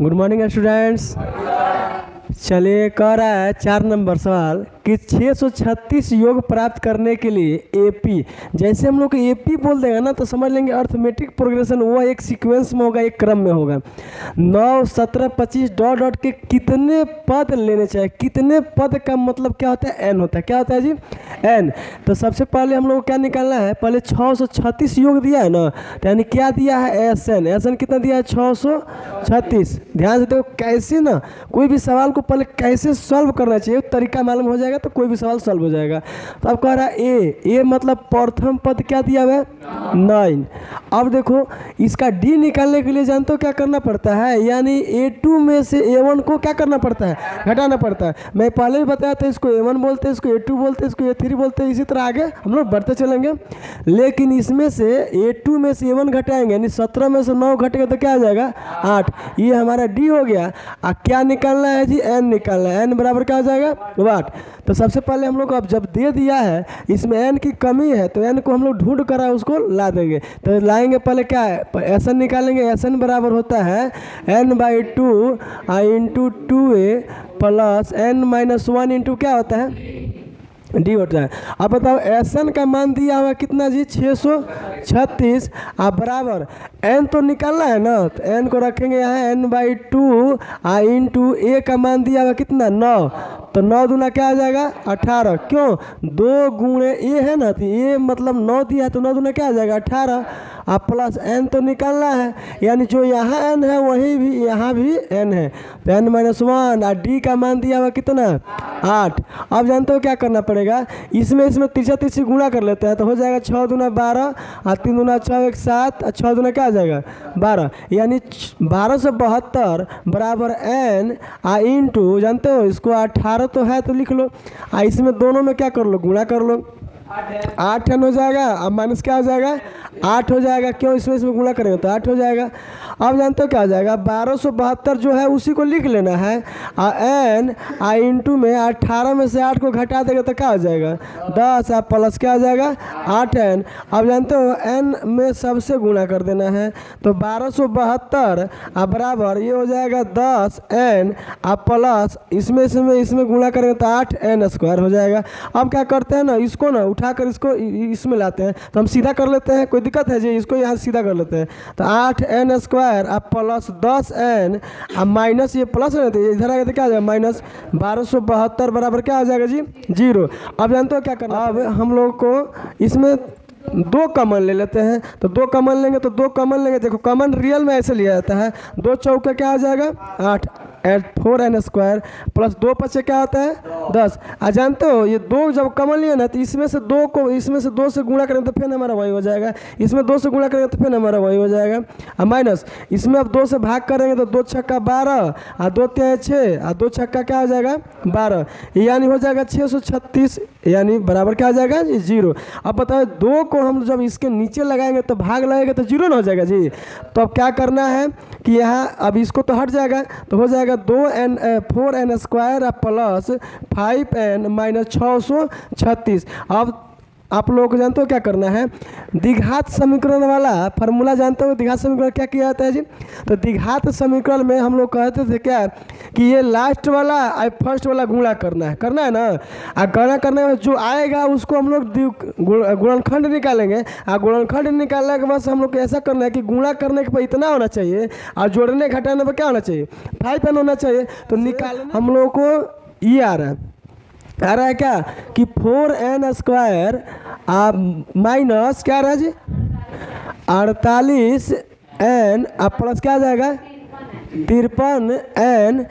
Good morning students. चलिए कह रहा है 4 नंबर सवाल कि 636 योग प्राप्त करने के लिए एपी, जैसे हम लोग एपी बोल देंगे ना तो समझ लेंगे अर्थमेटिक प्रोग्रेशन वो एक सीक्वेंस में होगा, एक क्रम में होगा। 9, 17, 25 डॉट डॉट के कितने पद लेने चाहिए। कितने पद का मतलब क्या होता है, एन होता है। क्या होता है जी, एन। तो सबसे पहले हम लोग को क्या निकालना है, पहले 636 योग दिया है ना, तो यानी क्या दिया है, एस एन। एस एन कितना दिया है, 636। ध्यान से देखो कैसे ना कोई भी सवाल को पहले कैसे सॉल्व करना चाहिए, तरीका मालूम हो जाएगा तो कोई भी सवाल सॉल्व हो जाएगा। तो अब कह रहा है ए मतलब प्रथम पद क्या दिया हुआ है, 9। अब देखो इसका डी निकालने के लिए जानते हो क्या करना पड़ता है, यानी A2 में से A1 को क्या करना पड़ता है, घटाना पड़ता है। मैं पहले भी बताया था, इसको A1 बोलते हैं, इसको A2 बोलते हैं, इसको A3 बोलते हैं, इसी तरह आगे हम लोग बढ़ते चलेंगे। लेकिन इसमें से A2 में से A1 घटाएंगे, यानी 17 में से 9 घटेगा तो क्या आ जाएगा, 8। ये हमारा डी हो गया। क्या निकालना है जी, एन निकालना है। एन बराबर क्या हो जाएगा, 8। तो सबसे पहले हम लोग को अब जब दे दिया है इसमें एन की कमी है तो एन को हम लोग ढूंढ कर उसको ला देंगे। तो लाएंगे पहले क्या है, एस एन निकालेंगे। एस एन बराबर होता है n/2 into 2a plus n-1 into क्या होता है, डी होता है। अब बताओ एस एन का मान दिया हुआ कितना जी, 636। आप बराबर एन तो निकालना है ना, तो एन को रखेंगे यहाँ n/2 इंटू ए का मान दिया हुआ कितना, 9। तो 9 दूना क्या आ जाएगा, 18। क्यों, 2 गुणे ए है ना, तो ए मतलब 9 दिया है तो 9 दूना क्या आ जाएगा, 18। आप प्लस एन तो निकालना है, यानी जो यहाँ एन है वही भी यहाँ भी एन है, तो n-1। और डी का मान दिया हुआ कितना, 8। अब जानते हो क्या करना पड़ेगा, इसमें तिरछा तिरछी गुणा कर लेते हैं तो हो जाएगा 6 दूना 12 और 3 दूना 6 1 7 और 6 दूना क्या आ जाएगा, 12। यानी 1272 बराबर एन इंटू, जानते हो इसको 18 तो है तो लिख लो, इसमें दोनों में क्या कर लो, गुणा कर लो। 8 एन हो जाएगा, अब माइनस क्या हो जाएगा, 8 हो जाएगा। क्यों, इसमें गुणा करेंगे तो 8 हो जाएगा। अब जानते हो क्या हो जाएगा, 1272 जो है उसी को लिख लेना है, एन इंटू में 18 में से 8 को घटा देगा तो क्या हो जाएगा, 10। आप प्लस क्या हो जाएगा, 8 एन। अब जानते हो एन में सबसे गुणा कर देना है, तो 1272 बराबर ये हो जाएगा 10 एन आप प्लस इसमें गुणा करेंगे तो 8 एन स्क्वायर हो जाएगा। अब क्या करते हैं ना, इसको ना उठाकर इसको इसमें लाते हैं, तो हम सीधा कर लेते हैं, कोई दिक्कत है जी, इसको यहाँ सीधा कर लेते हैं। तो 8 एन स्क्वायर अब प्लस 10 एन अब माइनस ये प्लस है तो इधर आएगा तो क्या आ जाएगा, माइनस 1272 बराबर क्या आ जाएगा जी, 0। अब जानते हो क्या करना, अब हम लोग को इसमें 2 कॉमन ले लेते हैं। तो 2 कॉमन लेंगे तो 2 कॉमन लेंगे, देखो कॉमन रियल में ऐसे लिया जाता है, 2 चौका क्या आ जाएगा, 8 4 एन स्क्वायर प्लस 2 पचे क्या होता है, 10। जानते हो ये 2 जब कॉमन लिया ना तो इसमें से 2 से गुणा करेंगे तो फिर हमारा वही हो जाएगा, इसमें 2 से गुणा करेंगे तो फिर हमारा वही हो जाएगा। और माइनस इसमें अब 2 से भाग करेंगे तो 2 छक्का 12 और 2 तिहाई 6 और 2 छक्का क्या हो जाएगा, 12। यानी हो जाएगा 636, यानी बराबर क्या हो जाएगा जी, 0। अब बताओ 2 को हम जब इसके नीचे लगाएंगे तो भाग लगेगा तो 0 ना हो जाएगा जी। तो अब क्या करना है कि यहाँ अब इसको तो हट जाएगा, तो हो जाएगा 4 N square plus 5 N minus 636। अब आप लोगों को जानते हो क्या करना है, द्विघात समीकरण वाला फार्मूला जानते हो, द्विघात समीकरण क्या किया जाता है जी। तो द्विघात समीकरण में हम लोग कहते थे क्या कि ये लास्ट वाला और फर्स्ट वाला गुणा करना है ना, और गुणा करने में जो आएगा उसको हम लोग गुणनखंड निकालेंगे। और गुणनखंड निकालने के बाद हम लोग को ऐसा करना है कि गुणा करने के पर इतना होना चाहिए और जोड़ने घटाने पर क्या होना चाहिए, 5 एन होना चाहिए। तो निकाल हम लोगों को ये आ रहा है क्या कि 4 एन स्क्वायर माइनस क्या आ रहा है जी, 48 एन प्लस क्या आ जाएगा, 53 एन,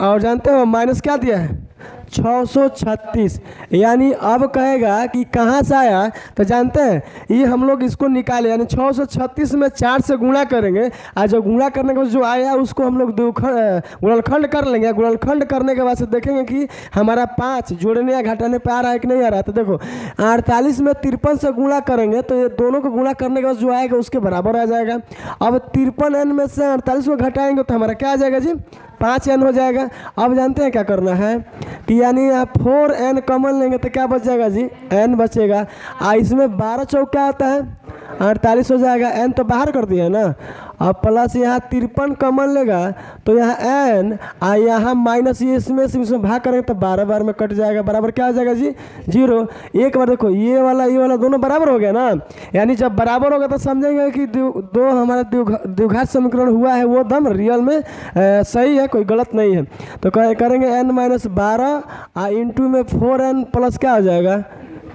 और जानते हो माइनस क्या दिया है, 636। यानी अब कहेगा कि कहाँ से आया, तो जानते हैं ये हम लोग इसको निकाले, यानी 636 में 4 से गुणा करेंगे और जो गुणा करने के बाद जो आया उसको हम लोग गुणनखंड कर लेंगे। गुणनखंड करने के बाद से देखेंगे कि हमारा 5 जोड़ने या घटाने पे आ रहा है कि नहीं आ रहा है। तो देखो 48 में 53 से गुणा करेंगे तो ये दोनों को गुणा करने के बाद जो आएगा उसके बराबर आ जाएगा। अब 53 एन में से 48 को घटाएंगे तो हमारा क्या आ जाएगा जी, 5 एन हो जाएगा। अब जानते हैं क्या करना है कि यानी आप 4 एन कॉमन लेंगे तो क्या बच जाएगा जी, एन बचेगा। इसमें 12 चौक क्या आता है, 48 हो जाएगा, n तो बाहर कर दिया ना। अब प्लस यहाँ 53 कॉमन लेगा तो यहाँ n यहाँ माइनस ये इसमें भाग करेंगे तो 12 बार में कट जाएगा, बराबर क्या हो जाएगा जी 0। एक बार देखो ये वाला दोनों बराबर हो गया ना, यानी जब बराबर होगा तो समझेंगे कि दो हमारा द्विघात समीकरण हुआ है वो दम रियल में सही है, कोई गलत नहीं है। तो करेंगे n-12 इंटू में 4n प्लस क्या हो जाएगा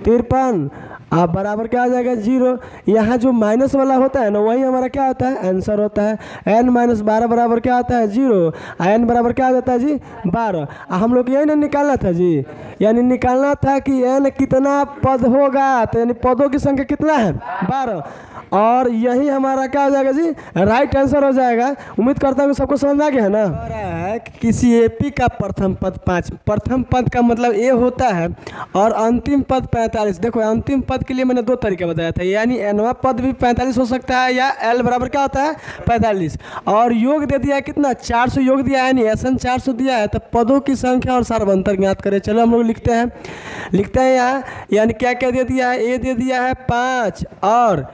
53 आप बराबर क्या आ जाएगा 0। यहाँ जो माइनस वाला होता है ना वही हमारा क्या होता है आंसर होता है। n-12 बराबर क्या आता है 0, n बराबर क्या आ जाता है जी 12। हम लोग यही ना निकालना था जी, यानी निकालना था कि n कितना पद होगा, तो यानी पदों की संख्या कितना है 12, और यही हमारा क्या हो जाएगा जी राइट आंसर हो जाएगा। उम्मीद करता हूँ सबको समझ आ गया है ना। किसी एपी का प्रथम पद 5, प्रथम पद का मतलब ए होता है और अंतिम पद 45। देखो अंतिम पद के लिए मैंने दो तरीके बताया था, यानी एनवा पद भी 45 हो सकता है या एल बराबर क्या होता है 45, और योग दे दिया है कितना 400 योग दिया है, यानी SN 400 दिया है। तो पदों की संख्या और सार्वंतर ज्ञात करें। चलो हम लोग लिखते हैं यहाँ, यानी क्या क्या दे दिया है, ए दे दिया है 5 और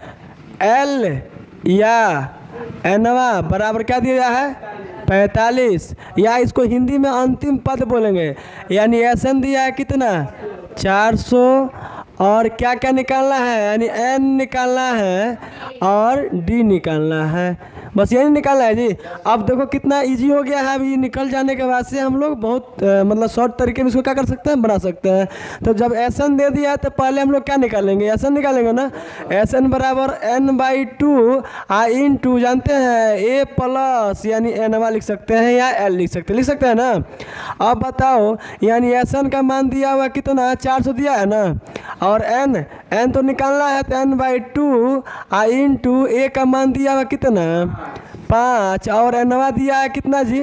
एल या एनवा बराबर क्या दिया है 45, या इसको हिंदी में अंतिम पद बोलेंगे, यानी SN दिया है कितना 400 और क्या क्या निकालना है, यानी n निकालना है और d निकालना है, बस यही निकालना है जी। अब देखो कितना इजी हो गया है। अभी निकल जाने के बाद से हम लोग बहुत मतलब शॉर्ट तरीके में इसको क्या कर सकते हैं बना सकते हैं। तो जब SN दे दिया है तो पहले हम लोग क्या निकालेंगे, SN निकालेंगे ना। SN बराबर n/2 इंटू जानते हैं a प्लस यानी n लिख सकते हैं या l लिख सकते हैं ना। अब बताओ यानी SN का मान दिया हुआ कितना 400 दिया है ना, और n तो निकालना है तो n/2 इंटू a का मान दिया हुआ कितना 5 और एनवा दिया है कितना जी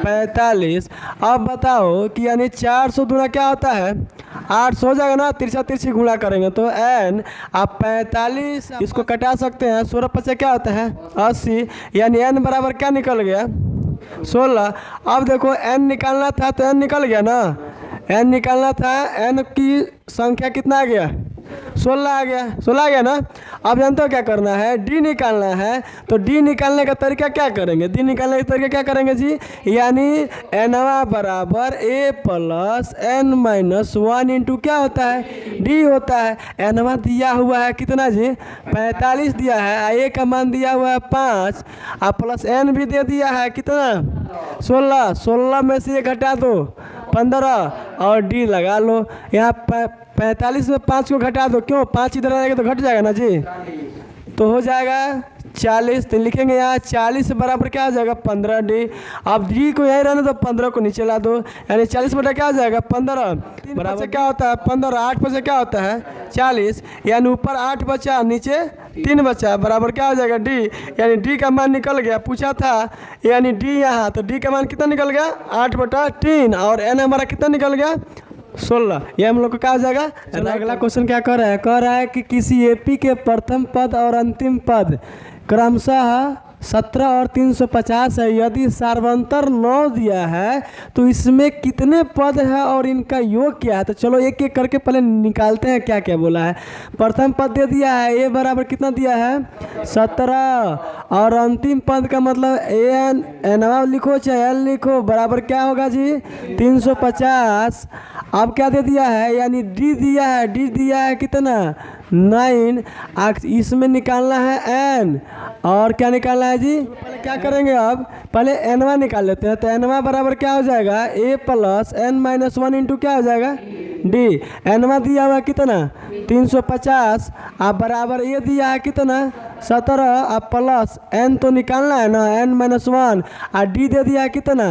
45। अब बताओ कि यानी 400 दूना क्या होता है 800 हो जाएगा ना, तिरछा तिरछी गुणा करेंगे तो n आप 45 इसको कटा सकते हैं, 16 पचे क्या होता है 80, यानी n बराबर क्या निकल गया 16। अब देखो n निकालना था तो n निकल गया ना, n निकालना था, n की संख्या कितना आ गया 16 आ गया ना। अब जानते हो क्या करना है, d निकालना है। तो d निकालने का तरीका क्या करेंगे, d निकालने का तरीका क्या करेंगे जी, यानी एनवा बराबर a प्लस n-1 इंटू क्या होता है d होता है। एनवा दिया हुआ है कितना जी 45 दिया है, a का मान दिया हुआ है 5 और प्लस n भी दे दिया है कितना 16 में से ये घटा दो 15 और d लगा लो। यहाँ 45 में 5 को घटा दो, क्यों 5 इधर आएगा तो घट जाएगा ना जी, तो हो जाएगा 40। तो लिखेंगे यहाँ 40 बराबर क्या हो जाएगा 15d। अब d को यहीं रहने दो, 15 को नीचे ला दो, यानी 40 बटा क्या हो जाएगा 15 बराबर क्या होता है 15, 8 बचे क्या होता है 40, यानी ऊपर 8 बचा नीचे 3 बचा, बराबर क्या हो जाएगा d, यानी d का मान निकल गया। पूछा था यानी d यहाँ, तो d का मान कितना निकल गया 8/3 और n हमारा कितना निकल गया 16। ये हम लोग को क्या हो जाएगा। अगला क्वेश्चन क्या कह रहा है कि किसी एपी के प्रथम पद और अंतिम पद क्रमशः 17 और 350 है, यदि सार्वंतर 9 दिया है तो इसमें कितने पद है और इनका योग क्या है। तो चलो एक एक करके पहले निकालते हैं क्या क्या बोला है। प्रथम पद दे दिया है a बराबर कितना दिया है 17 और अंतिम पद का मतलब एनवा लिखो चाहे एल लिखो बराबर क्या होगा जी 350। अब क्या दे दिया है, यानी d दिया है कितना 9, इसमें निकालना है n और क्या निकालना है जी, पहले क्या करेंगे अब पहले एनवा निकाल लेते हैं। तो एनवा बराबर क्या हो जाएगा a प्लस n-1 इंटू क्या हो जाएगा d। एनवा दिया हुआ कितना 350 आप बराबर a दिया है कितना 17 आप प्लस n तो निकालना है ना n-1 और d दे दिया है कितना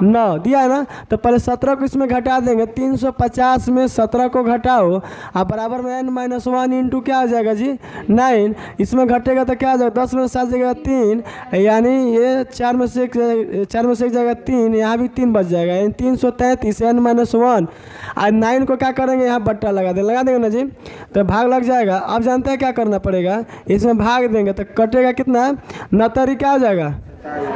9 दिया है ना। तो पहले 17 को इसमें घटा देंगे, 350 में 17 को घटाओ आप बराबर में n-1 इंटू क्या हो जाएगा जी 9, इसमें घटेगा तो क्या हो जाएगा 10 में 7 जगह 3, यानी ये 4 में से एक जगह 3, यहाँ भी 3 बच जाएगा, यानी 333 n-1 और 9 को क्या करेंगे यहाँ बट्टा लगा देंगे ना जी, तो भाग लग जाएगा। अब जानते हैं क्या करना पड़ेगा, इसमें भाग देंगे तो कटेगा कितना 69 क्या हो जाएगा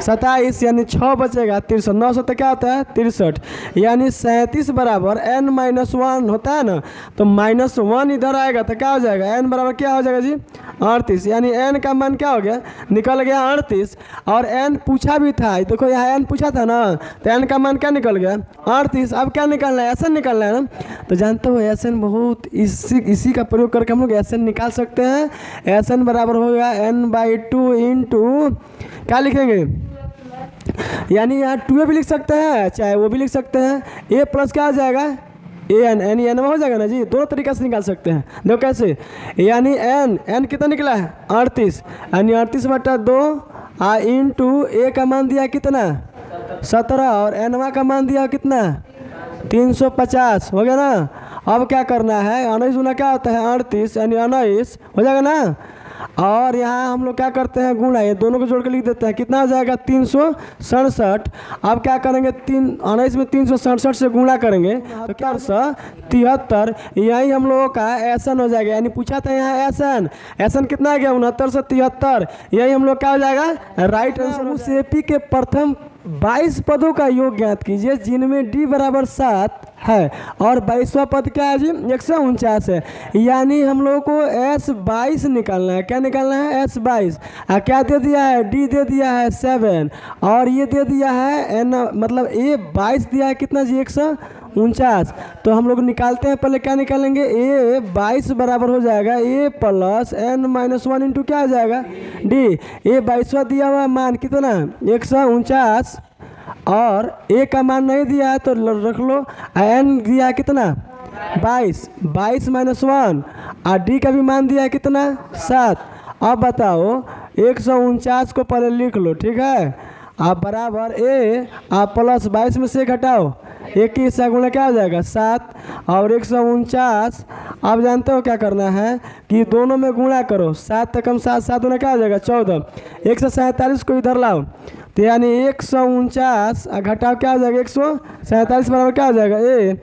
27 यानी 6 बचेगा 63, 9 से क्या होता है 63, यानी 37 बराबर n-1 होता है ना, तो -1 इधर आएगा तो क्या हो जाएगा, n बराबर क्या हो जाएगा जी 38, यानी n का मान क्या हो गया, निकल गया 38। और n पूछा भी था, देखो यहाँ n पूछा था ना, तो n का मान क्या निकल गया 38। अब क्या निकालना है, SN निकालना है ना, तो जानते हो SN बहुत इसी का प्रयोग करके हम लोग SN निकाल सकते हैं। SN बराबर हो गया n/2 इंटू क्या लिखेंगे, यानी यहाँ 2a भी लिख सकते हैं चाहे वो भी लिख सकते हैं, a प्लस क्या हो जाएगा an n हो जाएगा ना जी, दोनों तरीका से निकाल सकते हैं। देखो कैसे, यानी n कितना निकला है 38, यानी 38/2 इंटू a का मान दिया कितना 17 और n का मान दिया कितना 350 हो गया ना। अब क्या करना है, 19 गुना क्या होता है 38, यानी 19 हो जाएगा ना। और यहाँ हम लोग क्या करते हैं गुणा, ये दोनों को जोड़ के लिख देते हैं, कितना हो जाएगा 367। अब क्या करेंगे 19 में 367 से गुणा करेंगे तो क्या 73, यही हम लोगों का SN हो जाएगा। यानी पूछा था यहाँ SN कितना आ गया 69 से 73, यही हम लोग क्या हो जाएगा राइट आंसर। उस AP के प्रथम 22 पदों का योग ज्ञात कीजिए जिनमें D बराबर 7 है और 22वां पद क्या है जी 149 है। यानी हम लोगों को S22 निकालना है। क्या निकालना है S22। क्या दे दिया है, D दे दिया है 7 और ये दे दिया है N, मतलब A22 दिया है कितना जी 149। तो हम लोग निकालते हैं, पहले क्या निकालेंगे A22 बराबर हो जाएगा A प्लस n-1 इंटू क्या हो जाएगा D। A22 दिया हुआ मान कितना 149 और A का मान नहीं दिया है तो रख लो, n दिया है कितना 22 -1 और D का भी मान दिया है कितना 7। अब बताओ 149 को पहले लिख लो, ठीक है, आप बराबर A आप प्लस 22 में से घटाओ, 21 गुणा क्या हो जाएगा 7 और 149। आप जानते हो क्या करना है कि दोनों में गुणा करो, 7 तक हम 7 गुना क्या हो जाएगा 14, 147 को इधर लाओ तो यानी 149 घटाओ क्या हो जाएगा 147 बराबर क्या हो जाएगा A।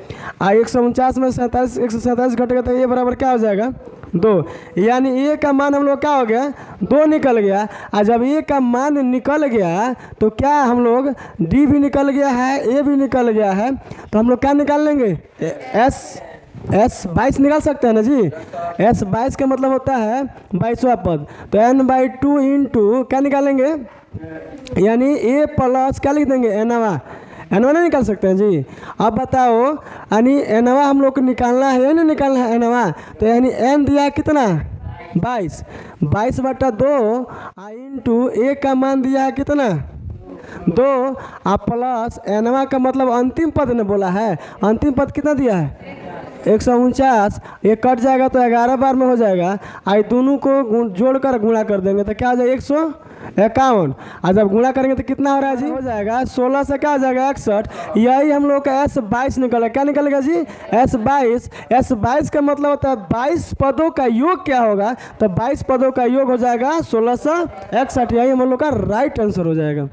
149 में 147 घटेगा तो A बराबर क्या हो जाएगा 2, यानी A का मान हम लोग क्या हो गया 2 निकल गया। और जब A का मान निकल गया तो क्या हम लोग D भी निकल गया है A भी निकल गया है, तो हम लोग क्या निकाल लेंगे S22 निकाल सकते हैं ना जी। S22 का मतलब होता है 22वां पद, तो n/2 इंटू क्या निकालेंगे, यानी A प्लस क्या लिख देंगे n नहीं निकाल सकते हैं जी। अब बताओ यानी n हम लोग को निकालना है या नहीं निकालना है n, तो यानी n दिया कितना 22/2 इंटू A का मान दिया है कितना 2 प्लस n का मतलब अंतिम पद ने बोला है, अंतिम पद कितना दिया है 149, ये कट जाएगा तो 11 बार में हो जाएगा। आई दोनों को जोड़कर गुणा कर देंगे तो क्या हो जाएगा 151, और जब गुणा करेंगे तो कितना हो रहा है जी हो जाएगा 16 से क्या हो जाएगा 61। यही हम लोग का S22 निकला। क्या निकलेगा जी S22 का मतलब होता है 22 पदों का योग क्या होगा, तो 22 पदों का योग हो जाएगा 1661, यही हम लोग का राइट आंसर हो जाएगा।